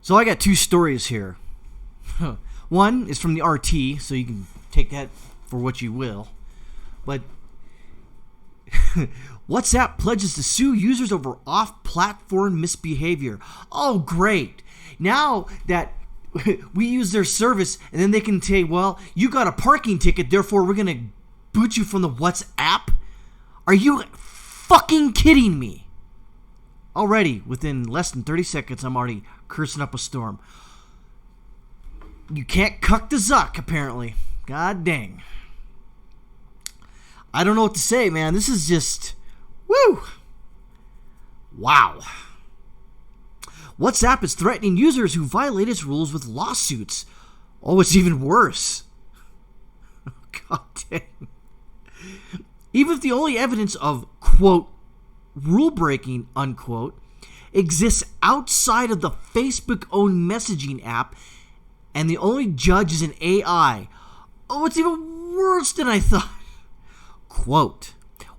So I got two stories here. One is from the RT, so you can take that for what you will. But WhatsApp pledges to sue users over off-platform misbehavior. Oh, great. Now that we use their service, and then they can say, well, you got a parking ticket, therefore we're going to boot you from the WhatsApp? Are you fucking kidding me? Already, within less than 30 seconds, I'm already cursing up a storm. You can't cuck the Zuck, apparently. God dang. I don't know what to say, man. This is just... woo! Wow. WhatsApp is threatening users who violate its rules with lawsuits. Oh, it's even worse. God dang. Even if the only evidence of, quote, rule breaking, unquote, exists outside of the Facebook-owned messaging app, and the only judge is an AI. Oh, it's even worse than I thought. Quote,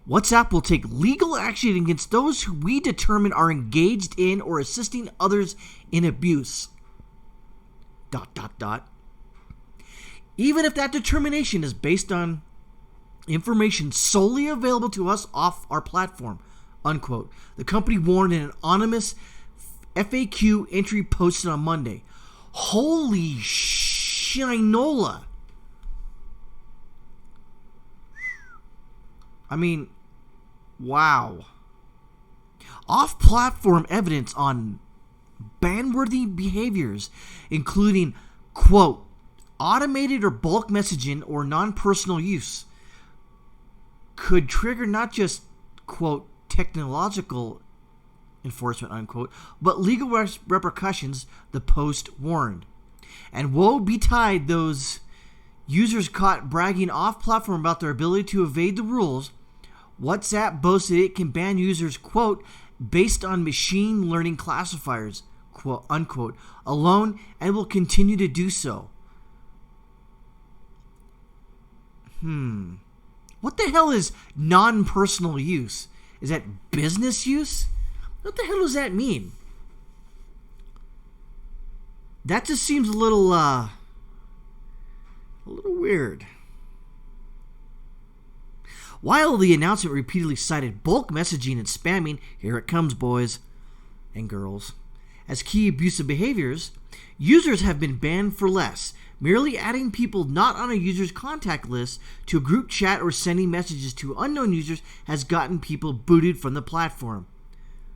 WhatsApp will take legal action against those who we determine are engaged in or assisting others in abuse. ... Even if that determination is based on information solely available to us off our platform, unquote. The company warned in an anonymous FAQ entry posted on Monday. Holy shinola. I mean, wow. Off-platform evidence on ban-worthy behaviors, including, quote, automated or bulk messaging or non-personal use, could trigger not just, quote, technological enforcement, unquote, but legal repercussions, the Post warned. And woe betide those users caught bragging off-platform about their ability to evade the rules. WhatsApp boasted it can ban users, quote, based on machine learning classifiers, quote, unquote, alone, and will continue to do so. What the hell is non-personal use? Is that business use? What the hell does that mean? That just seems a little weird. While the announcement repeatedly cited bulk messaging and spamming, here it comes, boys and girls, as key abusive behaviors, users have been banned for less. Merely adding people not on a user's contact list to a group chat or sending messages to unknown users has gotten people booted from the platform.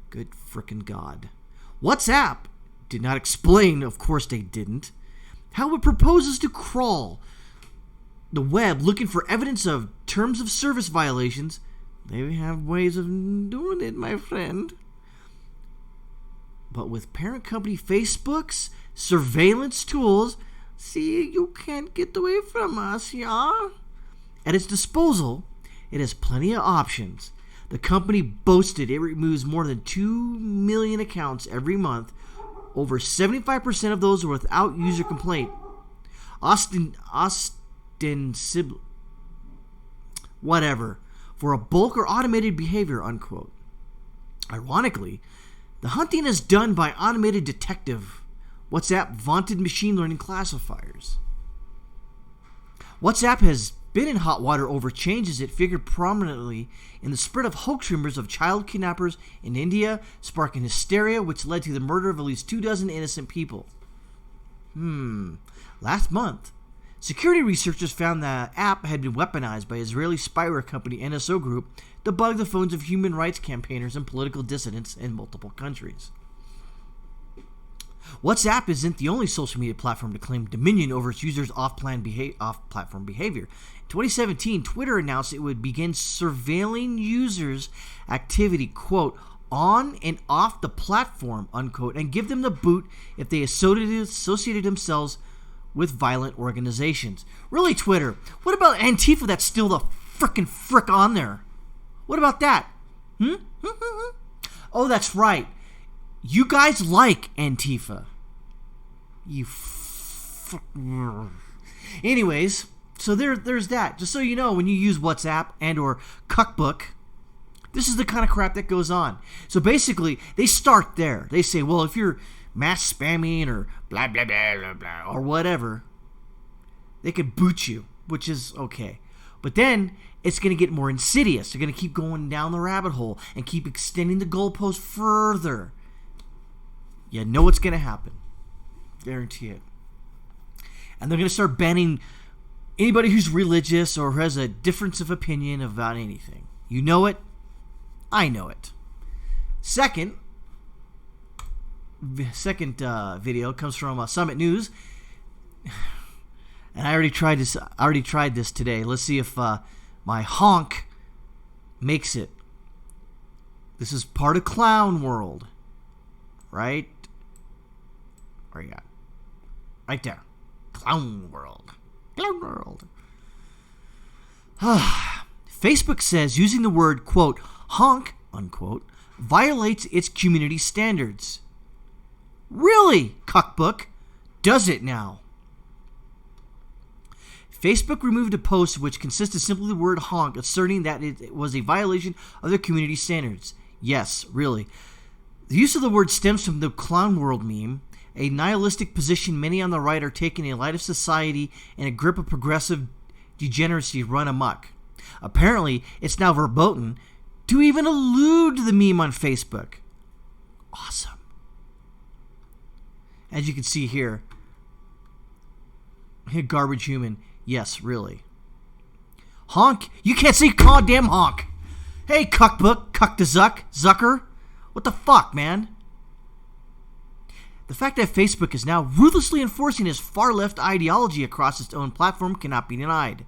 Good frickin' God. WhatsApp did not explain, of course they didn't, how it proposes to crawl the web looking for evidence of terms of service violations. They have ways of doing it, my friend. But with parent company Facebook's surveillance tools, see, you can't get away from us, yeah? At its disposal, it has plenty of options. The company boasted it removes more than 2 million accounts every month. Over 75% of those are without user complaint. Whatever, for a bulk or automated behavior, unquote. Ironically, the hunting is done by automated detective WhatsApp vaunted machine learning classifiers. WhatsApp has been in hot water over changes it figured prominently in the spread of hoax rumors of child kidnappers in India, sparking hysteria which led to the murder of at least 24 innocent people. Last month, security researchers found the app had been weaponized by Israeli spyware company NSO Group to bug the phones of human rights campaigners and political dissidents in multiple countries. WhatsApp isn't the only social media platform to claim dominion over its users' off-platform behavior. In 2017, Twitter announced it would begin surveilling users' activity, quote, on and off the platform, unquote, and give them the boot if they associated themselves with violent organizations. Really, Twitter? What about Antifa that's still the frickin' frick on there? What about that? Oh, that's right. You guys like Antifa. Anyways, so there's that. Just so you know, when you use WhatsApp and or Cuckbook, this is the kind of crap that goes on. So basically, they start there. They say, well, if you're mass spamming or blah, blah, blah, blah, blah, or whatever, they could boot you, which is okay. But then it's going to get more insidious. They're going to keep going down the rabbit hole and keep extending the goalpost further. You know what's going to happen. Guarantee it. And they're going to start banning anybody who's religious or who has a difference of opinion about anything. You know it. I know it. Second video comes from Summit News. And I already tried this today. Let's see if my Honk makes it. This is part of Clown World. Right? Where you at? Right there. Clown World. Clown World. Facebook says using the word, quote, honk, unquote, violates its community standards. Really, cuckbook? Does it now? Facebook removed a post which consisted simply of the word honk, asserting that it was a violation of their community standards. Yes, really. The use of the word stems from the Clown World meme, a nihilistic position many on the right are taking in light of society and a grip of progressive degeneracy run amok. Apparently, it's now verboten to even allude to the meme on Facebook. Awesome. As you can see here, garbage human. Yes, really. Honk? You can't say goddamn honk. Hey, cuckbook, cuck the Zucker. What the fuck, man? The fact that Facebook is now ruthlessly enforcing its far-left ideology across its own platform cannot be denied.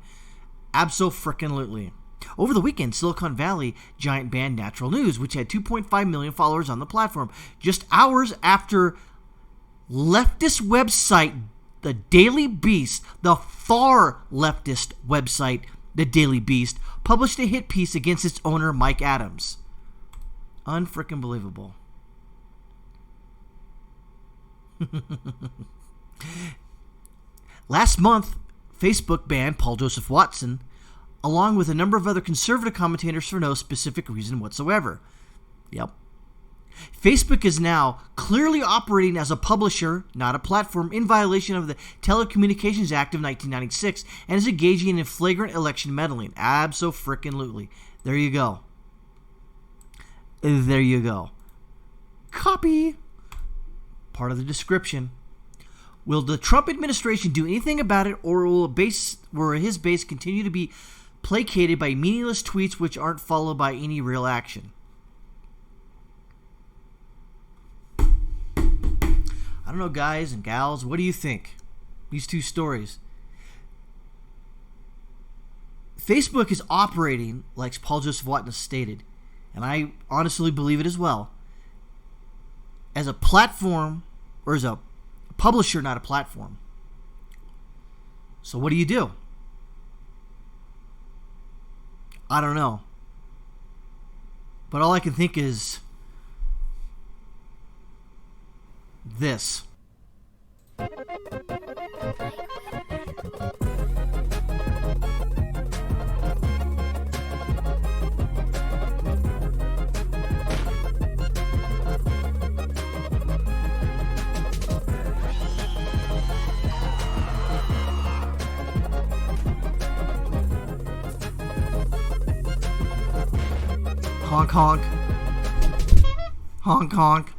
Abso-frickin-lutely. Over the weekend, Silicon Valley giant banned Natural News, which had 2.5 million followers on the platform, just hours after leftist website The Daily Beast, the far leftist website The Daily Beast, published a hit piece against its owner, Mike Adams. Unfrickin' believable. Last month, Facebook banned Paul Joseph Watson, along with a number of other conservative commentators for no specific reason whatsoever. Yep. Facebook is now clearly operating as a publisher, not a platform, in violation of the Telecommunications Act of 1996 and is engaging in flagrant election meddling. Abso-frickin-lutely. There you go. There you go. Copy. Part of the description. Will the Trump administration do anything about it, or will his base continue to be placated by meaningless tweets which aren't followed by any real action? I don't know, guys and gals. What do you think? These two stories. Facebook is operating, like Paul Joseph Watson stated, and I honestly believe it as well, as a platform, or as a publisher, not a platform. So what do? I don't know. But all I can think is this. Honk, honk. Honk, honk.